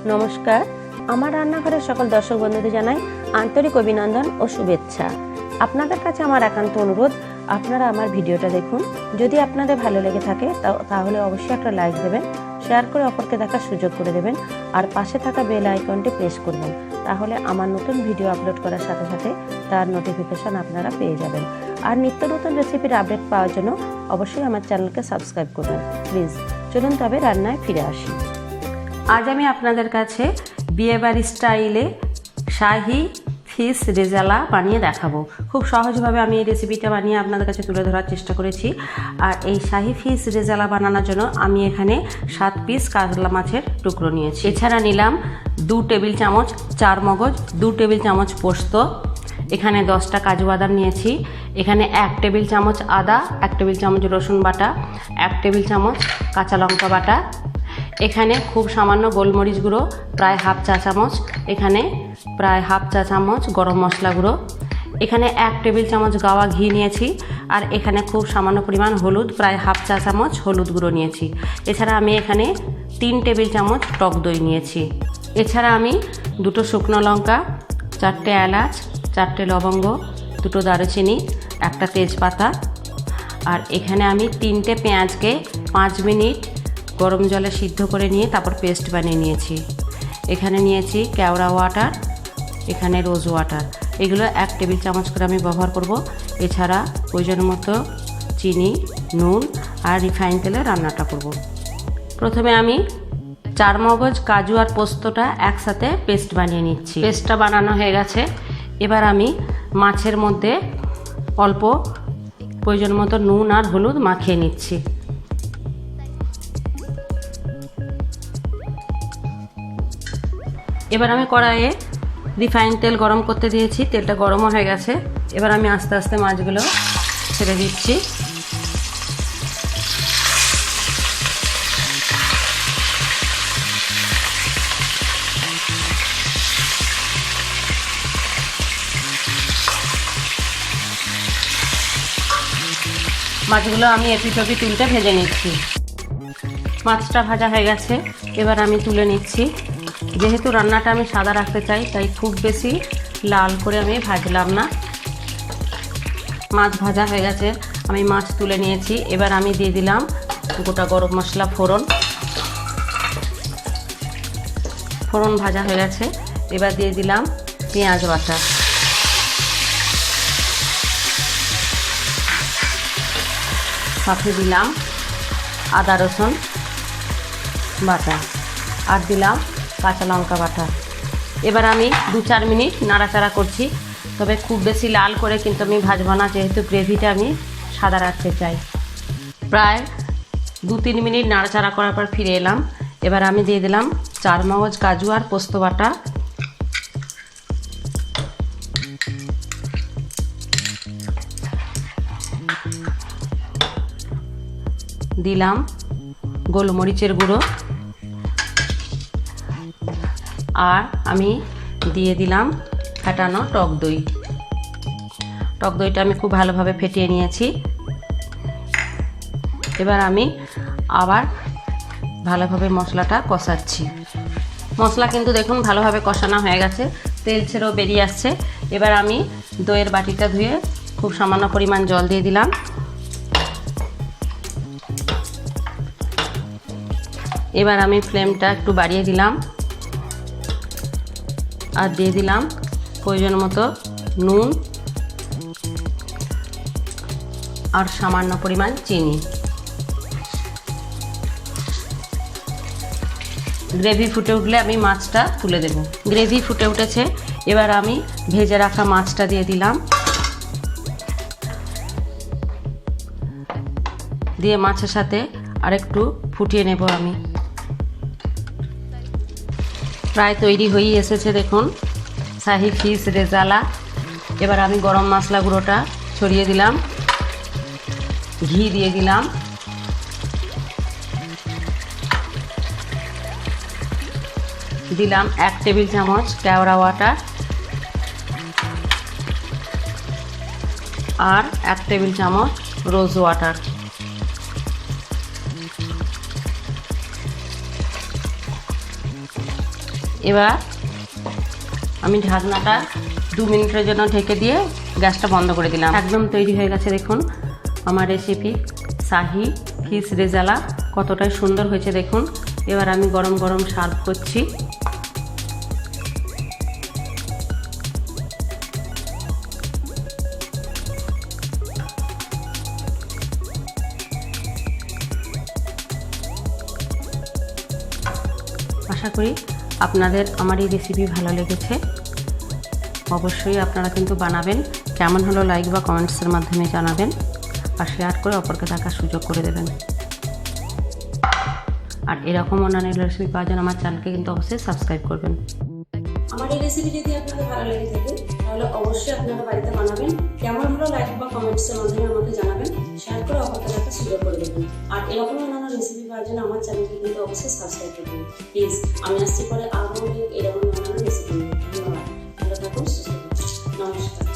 নমস্কার, আমার রান্নাঘরের সকল দর্শক বন্ধুদের জানাই আন্তরিক অভিনন্দন ও শুভেচ্ছা। আপনাদের কাছে আমার একান্ত অনুরোধ, আপনারা আমার ভিডিওটা দেখুন। যদি আপনাদের ভালো লেগে থাকে তাহলে অবশ্যই একটা লাইক দেবেন, শেয়ার করে অপরকে দেখার সুযোগ করে দেবেন, আর পাশে থাকা বেল আইকনটি প্রেস করবেন। তাহলে আমার নতুন ভিডিও আপলোড করার সাথে সাথে তার নোটিফিকেশন আপনারা পেয়ে যাবেন। আর নিত্য নতুন রেসিপির আপডেট পাওয়ার জন্য অবশ্যই আমার চ্যানেলকে সাবস্ক্রাইব করবেন প্লিজ। চলুন তবে রান্নায় ফিরে আসি। আজ আমি আপনাদের কাছে বিয়েবাড়ি স্টাইলে শাহি ফিশ রেজালা বানিয়ে দেখাবো। খুব সহজভাবে আমি এই রেসিপিটা বানিয়ে আপনাদের কাছে তুলে ধরার চেষ্টা করেছি। আর এই শাহি ফিশ রেজালা বানানোর জন্য আমি এখানে 7 পিস কাতলা মাছের টুকরো নিয়েছি। এছাড়া নিলাম 2 টেবিল চামচ চারমগজ, 2 টেবিল চামচ পোস্ত, এখানে 10টা কাজু বাদাম নিয়েছি, এখানে 1 টেবিল চামচ আদা, 1 টেবিল চামচ রসুন বাটা, 1 টেবিল চামচ কাঁচা লঙ্কা বাটা, এখানে খুব সামান্য গোলমরিচ গুঁড়ো প্রায় হাফ চা চামচ, এখানে প্রায় হাফ চা চামচ গরম মশলা গুঁড়ো, এখানে 1 টেবিল চামচ গাওয়া ঘি নিয়েছি, আর এখানে খুব সামান্য পরিমাণ হলুদ প্রায় হাফ চা চামচ হলুদ গুঁড়ো নিয়েছি। এছাড়া আমি এখানে 3 টেবিল চামচ টক দই নিয়েছি। এছাড়া আমি 2টো শুকনো লঙ্কা, 4টে এলাচ, 4টে লবঙ্গ, 2টো দারুচিনি, 1টা তেজপাতা, আর এখানে আমি 3টে পেঁয়াজকে 5 মিনিট গরম জলে সিদ্ধ করে নিয়ে তারপর পেস্ট বানিয়ে নিয়েছি। এখানে নিয়েছি কেওড়া ওয়াটার, এখানে রোজ ওয়াটার, এগুলো 1 টেবিল চামচ করে আমি ব্যবহার করব। এছাড়া প্রয়োজন মতো চিনি, নুন আর রিফাইন তেলে রান্নাটা করব। প্রথমে আমি চারমগজ, কাজু আর পোস্তটা একসাথে পেস্ট বানিয়ে নিচ্ছি। পেস্টটা বানানো হয়ে গেছে। এবার আমি মাছের মধ্যে অল্প প্রয়োজন মতো নুন আর হলুদ মাখিয়ে নিচ্ছি। এবার আমি কড়াইয়ে রিফাইন তেল গরম করতে দিয়েছি, তেলটা গরমও হয়ে গেছে। এবার আমি আস্তে আস্তে মাছগুলো ছেড়ে দিচ্ছি। মাছগুলো আমি এপিট ওপিট উল্টে ভেজে নিচ্ছি। মাছটা ভাজা হয়ে গেছে, এবার আমি তুলে নিচ্ছি। যেহেতু রান্নাটা আমি সাদা রাখতে চাই তাই খুব বেশি লাল করে আমি ভাজলাম না। মাছ ভাজা হয়ে গেছে, আমি মাছ তুলে নিয়েছি। এবার আমি দিয়ে দিলাম গোটা গরম মশলা ফোড়ন। ফোড়ন ভাজা হয়ে গেছে, এবার দিয়ে দিলাম পেঁয়াজ বাটা, সাথে দিলাম আদা রসুন বাটা, আর দিলাম কাঁচা লঙ্কা বাটা। এবার আমি 2-4 মিনিট নাড়াচাড়া করছি, তবে খুব বেশি লাল করে কিন্তু আমি ভাজবো না, যেহেতু গ্রেভিটা আমি সাদা রাখতে চাই। প্রায় 2-3 মিনিট নাড়াচাড়া করার পর ফিরে এলাম। এবার আমি দিয়ে দিলাম চারমগজ, কাজু আর পোস্ত বাটা, দিলাম গোলমরিচের গুঁড়ো, আর আমি দিয়ে দিলাম ফেটানো টক দই। টক দইটা আমি খুব ভালোভাবে ফেটিয়ে নিয়েছি। এবার আমি আবার ভালোভাবে মশলাটা কষাচ্ছি। মশলা কিন্তু দেখুন ভালোভাবে কষানো হয়ে গেছে, তেল ছেড়েও বেরিয়ে আসছে। এবার আমি দইয়ের বাটিটা ধুয়ে খুব সামান্য পরিমাণ জল দিয়ে দিলাম। এবার আমি ফ্লেমটা একটু বাড়িয়ে দিলাম, আর দিয়ে দিলাম প্রয়োজন মতো নুন আর সামান্য পরিমাণ চিনি। গ্রেভি ফুটে উঠলে আমি মাছটা তুলে দেব। গ্রেভি ফুটে উঠেছে, এবার আমি ভেজে রাখা মাছটা দিয়ে দিলাম। দিয়ে মাছের সাথে আরেকটু ফুটিয়ে নেব আমি। প্রায় তৈরি হয়েই এসেছে দেখুন শাহি ফিশ রেজালা। এবার আমি গরম মশলা গুঁড়োটা ছড়িয়ে দিলাম, ঘি দিয়ে দিলাম, দিলাম 1 টেবিল চামচ কেওড়া ওয়াটার, আর 1 টেবিল চামচ রোজ ওয়াটার। এবার আমি ঢাকনাটা 2 মিনিটের জন্য ঢেকে দিয়ে গ্যাসটা বন্ধ করে দিলাম। একদম তৈরি হয়ে গেছে দেখুন আমার রেসিপি শাহি ফিশ রেজালা। কতটাই সুন্দর হয়েছে দেখুন। এবার আমি গরম গরম সার্ভ করছি। আশা করি আপনাদের আমার এই রেসিপি ভালো লেগেছে। অবশ্যই আপনারা কিন্তু বানাবেন। কেমন হলো লাইক বা কমেন্টসের মাধ্যমে জানাবেন, আর শেয়ার করে অপরকে দেখার সুযোগ করে দেবেন। আর এরকম অন্যান্য রেসিপি পাওয়ার জন্য আমার চ্যানেলকে কিন্তু অবশ্যই সাবস্ক্রাইব করবেন। আমার এই রেসিপি যদি আপনাদের ভালো লেগে থাকে তাহলে অবশ্যই আপনারা বাড়িতে বানাবেন। কেমন হলো লাইক বা কমেন্টসের মাধ্যমে আমাকে জানাবেন, শেয়ার করে অপরকে দেখার সুযোগ করে দেবেন। আর এরকম অন্যান্য রেসিপি পাওয়ার জন্য আমার চ্যানেলকে কিন্তু অবশ্যই সাবস্ক্রাইব করবেন প্লিজ। আমি আসছি পরে আরও এরকম অন্যান্য রেসিপি। ধন্যবাদ। ভালো থাকুন, সুস্থ থাকুন। নমস্কার।